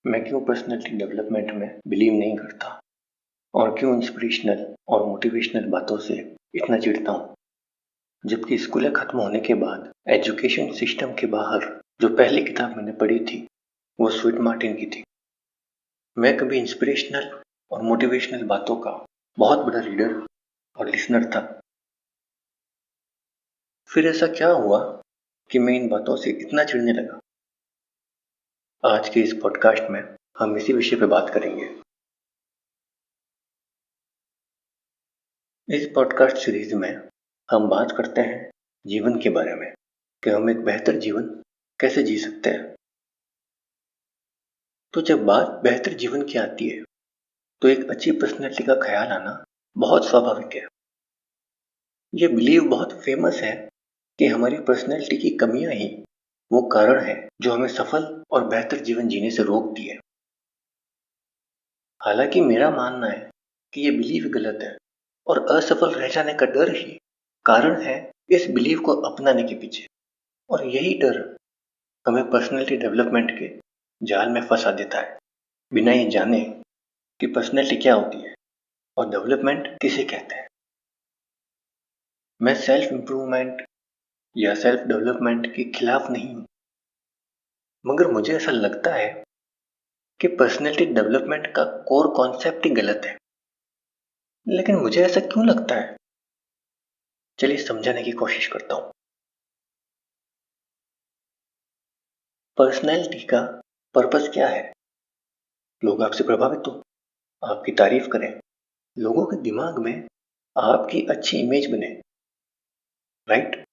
मैं क्यों personality development में बिलीव नहीं करता और क्यों इंस्पिरेशनल और मोटिवेशनल बातों से इतना चिढ़ता हूँ, जबकि स्कूलें खत्म होने के बाद एजुकेशन सिस्टम के बाहर जो पहली किताब मैंने पढ़ी थी वो स्वीट मार्टिन की थी। मैं कभी इंस्पिरेशनल और मोटिवेशनल बातों का बहुत बड़ा रीडर और लिसनर था। फिर ऐसा क्या हुआ कि मैं इन बातों से इतना चिढ़ने लगा। आज के इस पॉडकास्ट में हम इसी विषय पर बात करेंगे। इस पॉडकास्ट सीरीज में हम बात करते हैं जीवन के बारे में कि हम एक बेहतर जीवन कैसे जी सकते हैं। तो जब बात बेहतर जीवन की आती है तो एक अच्छी पर्सनैलिटी का ख्याल आना बहुत स्वाभाविक है। ये बिलीव बहुत फेमस है कि हमारी पर्सनैलिटी की कमियां ही वो कारण है जो हमें सफल और बेहतर जीवन जीने से रोकती है। हालांकि मेरा मानना है कि ये बिलीव गलत है और असफल रह जाने का डर ही कारण है इस बिलीव को अपनाने के पीछे। और यही डर हमें पर्सनैलिटी डेवलपमेंट के जाल में फंसा देता है, बिना ये जाने कि पर्सनैलिटी क्या होती है और डेवलपमेंट किसे कहते हैं। मैं सेल्फ इम्प्रूवमेंट या सेल्फ डेवलपमेंट के खिलाफ नहीं हूँ, मगर मुझे ऐसा लगता है कि पर्सनैलिटी डेवलपमेंट का कोर कॉन्सेप्ट ही गलत है। लेकिन मुझे ऐसा क्यों लगता है, चलिए समझाने की कोशिश करता हूँ। पर्सनैलिटी का पर्पस क्या है? लोग आपसे प्रभावित हो, आपकी तारीफ करें, लोगों के दिमाग में आपकी अच्छी इमेज बने। राइट?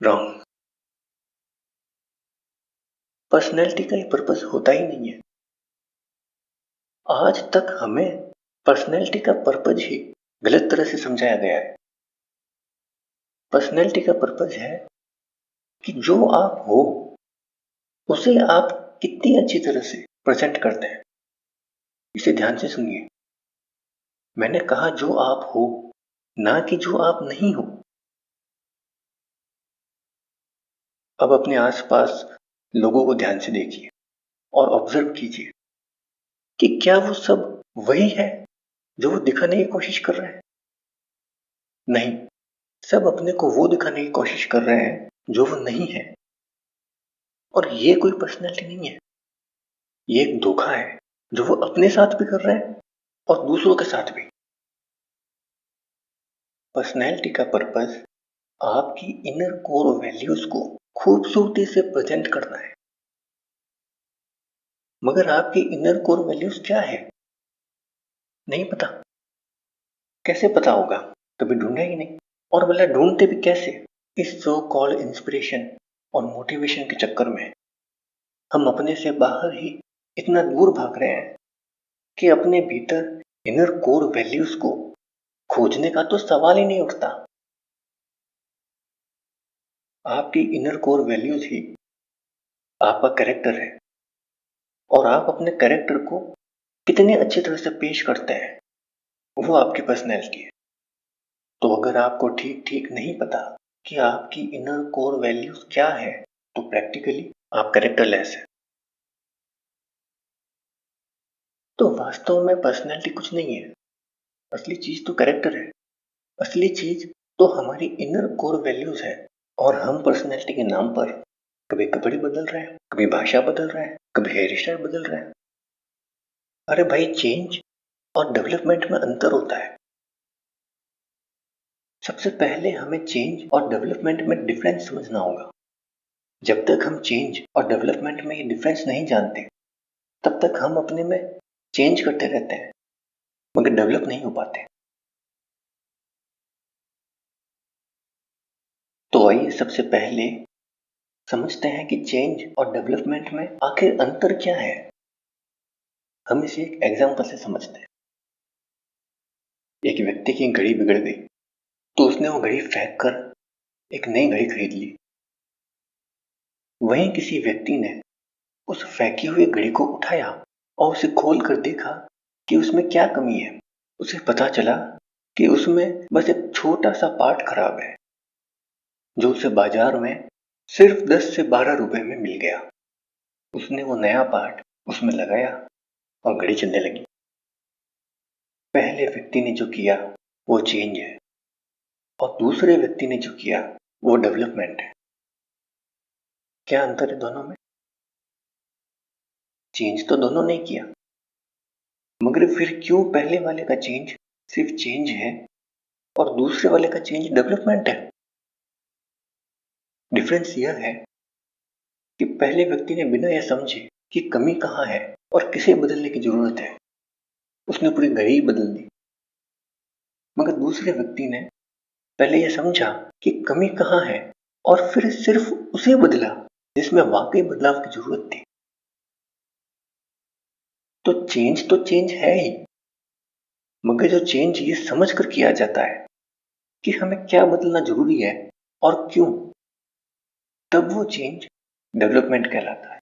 रॉन्ग। पर्सनैलिटी का ये पर्पस होता ही नहीं है। आज तक हमें पर्सनैलिटी का पर्पस ही गलत तरह से समझाया गया है। पर्सनैलिटी का पर्पस है कि जो आप हो उसे आप कितनी अच्छी तरह से प्रेजेंट करते हैं। इसे ध्यान से सुनिए। मैंने कहा जो आप हो, ना कि जो आप नहीं हो। अब अपने आसपास लोगों को ध्यान से देखिए और ऑब्जर्व कीजिए कि क्या वो सब वही है जो वो दिखाने की कोशिश कर रहे हैं? नहीं, सब अपने को वो दिखाने की कोशिश कर रहे हैं जो वो नहीं है। और ये कोई पर्सनैलिटी नहीं है, ये एक धोखा है जो वो अपने साथ भी कर रहे हैं और दूसरों के साथ भी। पर्सनैलिटी का पर्पस आपकी इनर कोर वैल्यूज को खूबसूरती से प्रेजेंट करना है। मगर आपकी इनर कोर वैल्यूज क्या है, नहीं पता। कैसे पता होगा? कभी ढूंढा ही नहीं। और बोला ढूंढते भी कैसे? इस सो कॉल्ड इंस्पिरेशन और मोटिवेशन के चक्कर में हम अपने से बाहर ही इतना दूर भाग रहे हैं कि अपने भीतर इनर कोर वैल्यूज को खोजने का तो सवाल ही नहीं उठता। आपकी इनर कोर वैल्यूज ही आपका कैरेक्टर है और आप अपने कैरेक्टर को कितने अच्छी तरह से पेश करते हैं वो आपकी पर्सनैलिटी है। तो अगर आपको ठीक ठीक नहीं पता कि आपकी इनर कोर वैल्यूज क्या है तो प्रैक्टिकली आप कैरेक्टरलेस है। तो वास्तव में पर्सनैलिटी कुछ नहीं है, असली चीज तो कैरेक्टर है। असली चीज तो हमारी इनर कोर वैल्यूज है। और हम पर्सनैलिटी के नाम पर कभी कपड़े बदल रहे हैं, कभी भाषा बदल रहे हैं, कभी हेयर स्टाइल बदल रहे हैं। अरे भाई, चेंज और डेवलपमेंट में अंतर होता है। सबसे पहले हमें चेंज और डेवलपमेंट में डिफरेंस समझना होगा। जब तक हम चेंज और डेवलपमेंट में ये डिफरेंस नहीं जानते तब तक हम अपने में चेंज करते रहते हैं मगर डेवलप नहीं हो पाते। तो आइए सबसे पहले समझते हैं कि चेंज और डेवलपमेंट में आखिर अंतर क्या है। हम इसे एक एग्जाम्पल से समझते हैं। एक व्यक्ति की घड़ी बिगड़ गई तो उसने वो घड़ी फेंक कर एक नई घड़ी खरीद ली। वहीं किसी व्यक्ति ने उस फेंकी हुई घड़ी को उठाया और उसे खोल कर देखा कि उसमें क्या कमी है। उसे पता चला कि उसमें बस एक छोटा सा पार्ट खराब है जो उसे बाजार में सिर्फ 10 से 12 रुपए में मिल गया। उसने वो नया पार्ट उसमें लगाया और घड़ी चलने लगी। पहले व्यक्ति ने जो किया वो चेंज है और दूसरे व्यक्ति ने जो किया वो डेवलपमेंट है। क्या अंतर है दोनों में? चेंज तो दोनों ने किया, मगर फिर क्यों पहले वाले का चेंज सिर्फ चेंज है और दूसरे वाले का चेंज डेवलपमेंट है? डिफरेंस यह है कि पहले व्यक्ति ने बिना यह समझे कि कमी कहाँ है और किसे बदलने की जरूरत है, उसने पूरी घड़ी ही बदल दी। मगर दूसरे व्यक्ति ने पहले यह समझा कि कमी कहाँ है और फिर सिर्फ उसे बदला जिसमें वाकई बदलाव की जरूरत थी। तो चेंज है ही, मगर जो चेंज ये समझ कर किया जाता है कि हमें क्या बदलना जरूरी है और क्यों, तब वो चेंज डेवलपमेंट कहलाता है।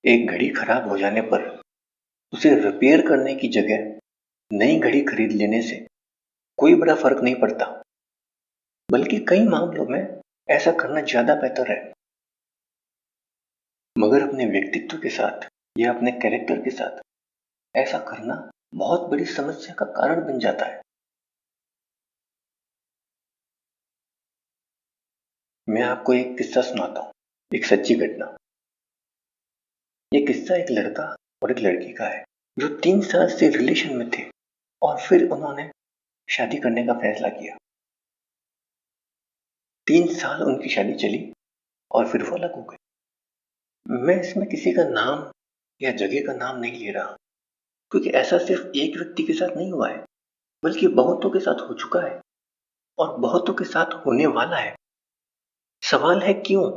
एक घड़ी खराब हो जाने पर उसे रिपेयर करने की जगह नई घड़ी खरीद लेने से कोई बड़ा फर्क नहीं पड़ता, बल्कि कई मामलों में ऐसा करना ज्यादा बेहतर है। मगर अपने व्यक्तित्व के साथ या अपने कैरेक्टर के साथ ऐसा करना बहुत बड़ी समस्या का कारण बन जाता है। मैं आपको एक किस्सा सुनाता हूँ, एक सच्ची घटना। ये किस्सा एक लड़का और एक लड़की का है जो 3 साल से रिलेशन में थे और फिर उन्होंने शादी करने का फैसला किया। 3 साल उनकी शादी चली और फिर वो अलग हो गए। मैं इसमें किसी का नाम या जगह का नाम नहीं ले रहा, क्योंकि ऐसा सिर्फ एक व्यक्ति के साथ नहीं हुआ है, बल्कि बहुतों के साथ हो चुका है और बहुतों के साथ होने वाला है। सवाल है क्यों?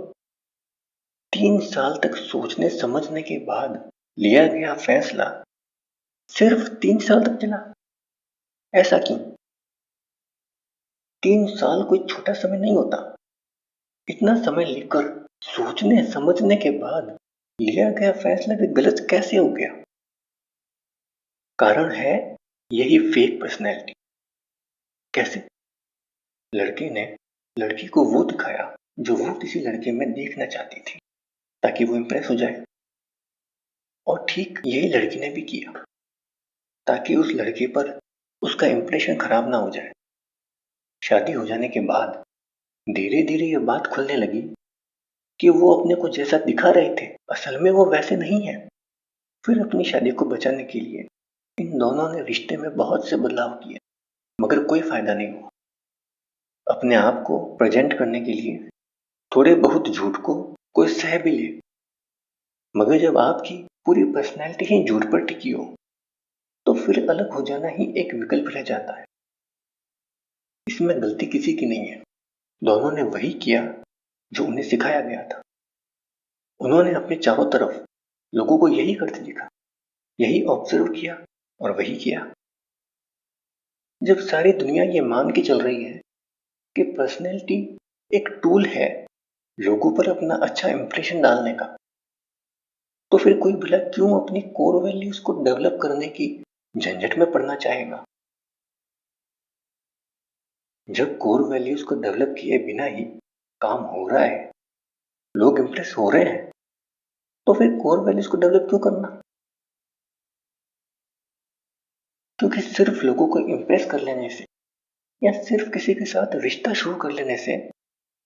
3 साल तक सोचने समझने के बाद लिया गया फैसला सिर्फ 3 साल तक चला। ऐसा क्यों? 3 साल कोई छोटा समय नहीं होता। इतना समय लेकर सोचने समझने के बाद लिया गया फैसला भी गलत कैसे हो गया? कारण है यही फेक पर्सनैलिटी। कैसे? लड़के ने लड़की को वो दिखाया जो वो किसी लड़के में देखना चाहती थी ताकि वो इंप्रेस हो जाए, और ठीक यही लड़की ने भी किया ताकि उस लड़के पर उसका इंप्रेशन खराब ना हो जाए। शादी हो जाने के बाद धीरे धीरे ये बात खुलने लगी कि वो अपने को जैसा दिखा रहे थे असल में वो वैसे नहीं है। फिर अपनी शादी को बचाने के लिए इन दोनों ने रिश्ते में बहुत से बदलाव किए, मगर कोई फायदा नहीं हुआ। अपने आप को प्रेजेंट करने के लिए थोड़े बहुत झूठ को कोई सह भी ले, मगर जब आपकी पूरी पर्सनैलिटी ही झूठ पर टिकी हो तो फिर अलग हो जाना ही एक विकल्प रह जाता है। इसमें गलती किसी की नहीं है, दोनों ने वही किया जो उन्हें सिखाया गया था। उन्होंने अपने चारों तरफ लोगों को यही करते दिखा, यही ऑब्जर्व किया और वही किया। जब सारी दुनिया ये मान के चल रही है कि पर्सनैलिटी एक टूल है लोगों पर अपना अच्छा इंप्रेशन डालने का, तो फिर कोई भला क्यों अपनी कोर वैल्यूज को डेवलप करने की झंझट में पड़ना चाहेगा? जब कोर वैल्यूज को डेवलप किए बिना ही काम हो रहा है, लोग इंप्रेस हो रहे हैं, तो फिर कोर वैल्यूज को डेवलप क्यों करना? क्योंकि सिर्फ लोगों को इंप्रेस कर लेने से या सिर्फ किसी के साथ रिश्ता शुरू कर लेने से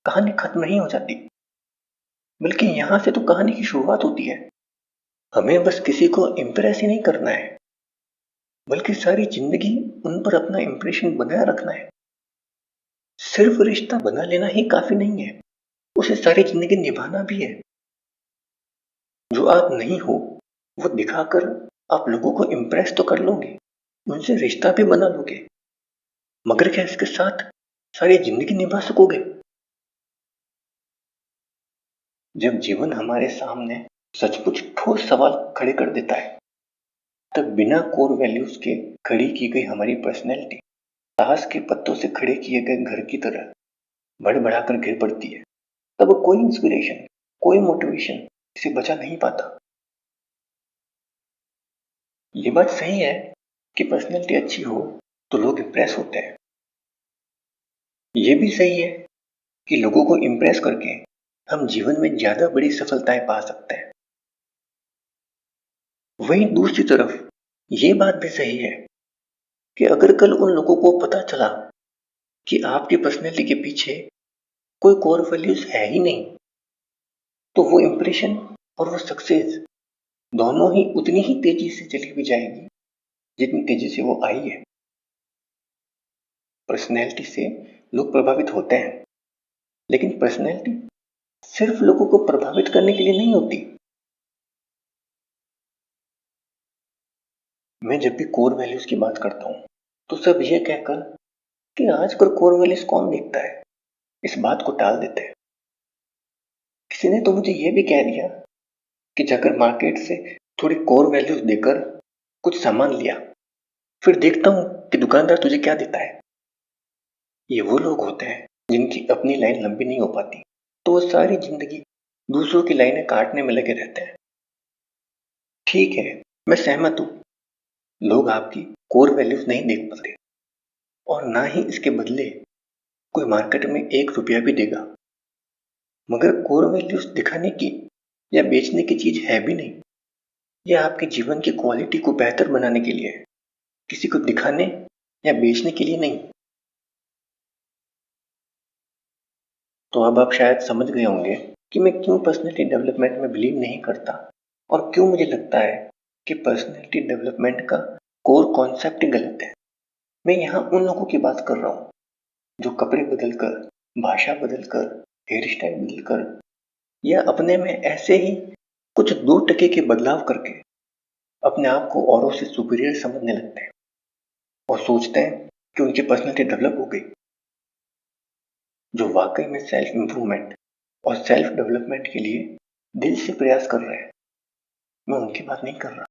कहानी खत्म नहीं हो जाती, बल्कि यहां से तो कहानी की शुरुआत होती है। हमें बस किसी को इंप्रेस ही नहीं करना है, बल्कि सारी जिंदगी उन पर अपना इंप्रेशन बनाए रखना है। सिर्फ रिश्ता बना लेना ही काफी नहीं है, उसे सारी जिंदगी निभाना भी है। जो आप नहीं हो वो दिखाकर आप लोगों को इंप्रेस तो कर लोगे, उनसे रिश्ता भी बना लोगे, मगर क्या इसके साथ सारी जिंदगी निभा सकोगे? जब जीवन हमारे सामने सचमुच ठोस सवाल खड़े कर देता है, तब बिना कोर वैल्यूज के खड़ी की गई हमारी पर्सनैलिटी ताश के पत्तों से खड़े किए गए घर की तरह बढ़ बढ़ाकर गिर पड़ती है। तब कोई इंस्पिरेशन, कोई मोटिवेशन इसे बचा नहीं पाता। ये बात सही है कि पर्सनैलिटी अच्छी हो तो लोग इंप्रेस होते हैं। ये भी सही है कि लोगों को इंप्रेस करके हम जीवन में ज्यादा बड़ी सफलताएं पा सकते हैं। वहीं दूसरी तरफ ये बात भी सही है कि अगर कल उन लोगों को पता चला कि आपकी पर्सनैलिटी के पीछे कोई कोर वैल्यूज है ही नहीं, तो वो इम्प्रेशन और वो सक्सेस दोनों ही उतनी ही तेजी से चली भी जाएगी जितनी तेजी से वो आई है। पर्सनैलिटी से लोग प्रभावित होते हैं, लेकिन पर्सनैलिटी सिर्फ लोगों को प्रभावित करने के लिए नहीं होती। मैं जब भी कोर वैल्यूज की बात करता हूँ तो सब ये कहकर कि आजकल कोर वैल्यूज कौन देखता है, इस बात को टाल देते हैं। किसी ने तो मुझे ये भी कह दिया कि जाकर मार्केट से थोड़ी कोर वैल्यूज देकर कुछ सामान लिया, फिर देखता हूँ कि दुकानदार तुझे क्या देता है। ये वो लोग होते हैं जिनकी अपनी लाइन लंबी नहीं हो पाती, तो वो सारी जिंदगी दूसरों की लाइनें काटने में लगे रहते हैं। ठीक है, मैं सहमत हूँ, लोग आपकी कोर वैल्यूज नहीं देख पाते और ना ही इसके बदले कोई मार्केट में 1 रुपया भी देगा। मगर कोर वैल्यूज दिखाने की या बेचने की चीज है भी नहीं। यह आपके जीवन की क्वालिटी को बेहतर बनाने के लिए है, किसी को दिखाने या बेचने के लिए नहीं। तो अब आप शायद समझ गए होंगे कि मैं क्यों पर्सनैलिटी डेवलपमेंट में बिलीव नहीं करता और क्यों मुझे लगता है कि पर्सनैलिटी डेवलपमेंट का कोर कॉन्सेप्ट ही गलत है। मैं यहाँ उन लोगों की बात कर रहा हूँ जो कपड़े बदलकर, भाषा बदलकर, हेयर स्टाइल बदलकर या अपने में ऐसे ही कुछ 2 टके के बदलाव करके अपने आप को औरों से सुपीरियर समझने लगते हैं और सोचते हैं कि उनकी पर्सनैलिटी डेवलप हो गई। जो वाकई में सेल्फ इंप्रूवमेंट और सेल्फ डेवलपमेंट के लिए दिल से प्रयास कर रहे हैं, मैं उनकी बात नहीं कर रहा।